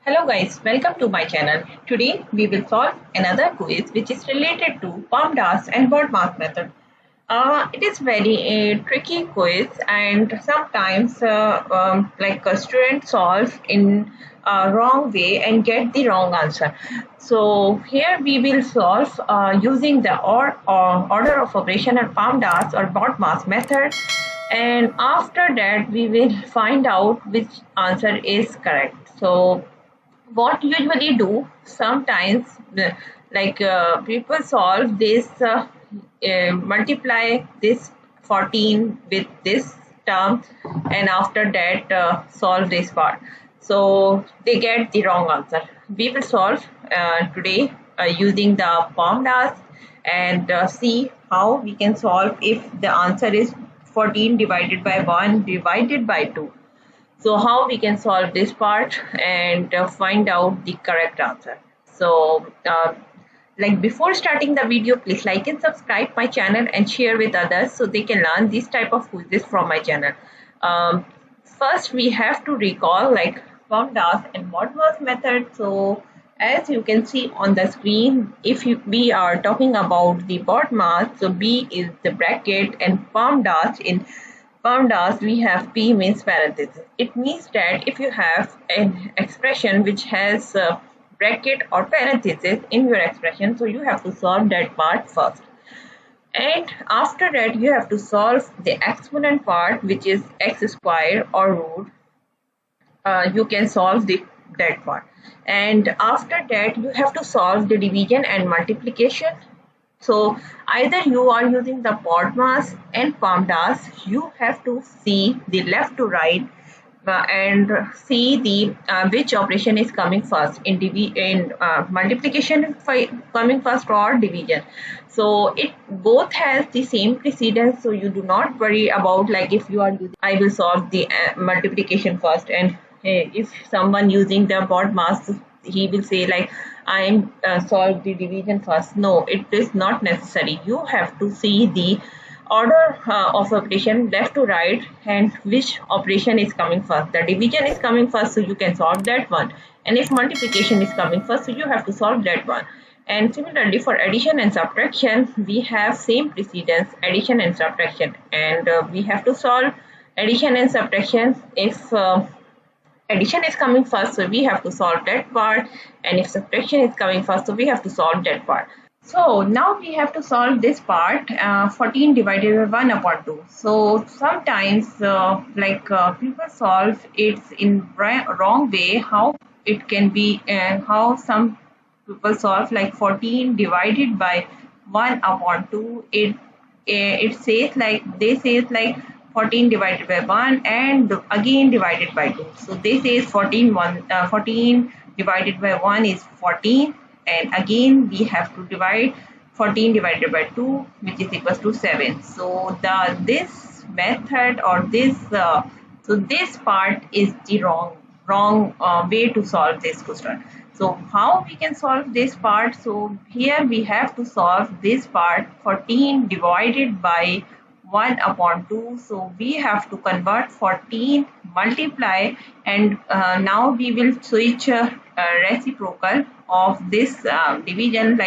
Hello guys, welcome to my channel. Today we will solve another quiz which is related to PEMDAS and BODMAS method. It is very tricky quiz and sometimes a student solve in a wrong way and get the wrong answer. So here we will solve using the order of operation and PEMDAS or BODMAS method, and after that we will find out which answer is correct. So what usually do sometimes people solve this multiply this 14 with this term, and after that solve this part, so they get the wrong answer. We will solve today using the PEMDAS and see how we can solve if the answer is 14 divided by 1 divided by 2. So how we can solve this part and find out the correct answer. So before starting the video, please like and subscribe my channel and share with others so they can learn this type of quizzes from my channel. First we have to recall PEMDAS and BODMAS method. So as you can see on the screen, if we are talking about the BODMAS, so B is the bracket and PEMDAS we have P means parenthesis. It means that if you have an expression which has a bracket or parenthesis in your expression, so you have to solve that part first. And after that you have to solve the exponent part, which is x square or root. You can solve that part. And after that you have to solve the division and multiplication. So either you are using the BODMAS and PEMDAS, you have to see the left to right and see the which operation is coming first in multiplication coming first or division. So it both has the same precedence, so you do not worry about if you are using I will solve the multiplication first, and if someone using the BODMAS, he will say I am solve the division first. No, it is not necessary. You have to see the order of operation left to right and which operation is coming first. The division is coming first, so you can solve that one, and if multiplication is coming first, so you have to solve that one. And similarly for addition and subtraction, we have same precedence, addition and subtraction, and we have to solve addition and subtraction. If addition is coming first, so we have to solve that part, and if subtraction is coming first, so we have to solve that part. So now we have to solve this part, 14 divided by 1 upon 2. So sometimes people solve it in wrong way. How it can be, how some people solve 14 divided by 1 upon 2. It says they say 14 divided by 1 and again divided by 2. So they say 14 divided by 1 is 14, and again we have to divide 14 divided by 2, which is equals to 7. So this method or this part is the wrong way to solve this question. So how we can solve this part? So here we have to solve this part, 14 divided by 1 upon 2. So we have to convert 14 multiply, and now we will switch reciprocal of this division,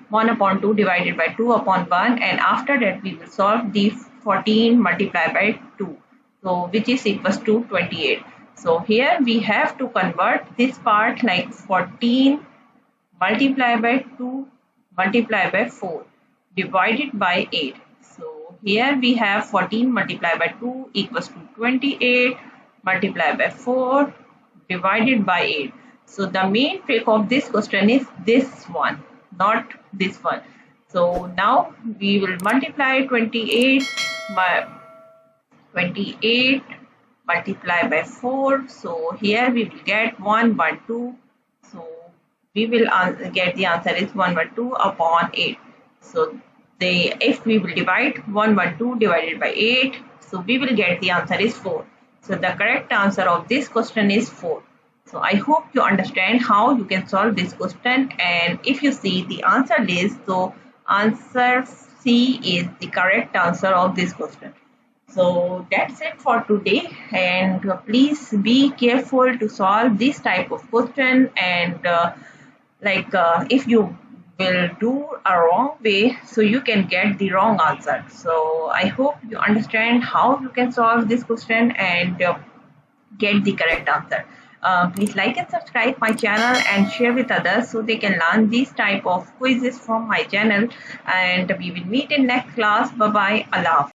1 upon 2 divided by 2 upon 1, and after that we will solve the 14 multiplied by 2, so which is equals to 28. So here we have to convert this part 14 multiplied by 2 multiplied by 4 divided by 8. So here we have 14 multiplied by 2 equals to 28 multiplied by 4 divided by 8. So the main trick of this question is this one, not this one. So now we will multiply 28 multiplied by 4. So here we will get 112. So we will get the answer is 112 upon 8. So if we will divide 112 divided by 8, so we will get the answer is 4. So the correct answer of this question is 4. So I hope you understand how you can solve this question, and if you see the answer list, so answer C is the correct answer of this question. So that's it for today, and please be careful to solve this type of question. And if you will do a wrong way, so you can get the wrong answer. So I hope you understand how you can solve this question and get the correct answer. Please like and subscribe my channel and share with others so they can learn these type of quizzes from my channel. And we will meet in next class. Bye bye. Allah Hafiz.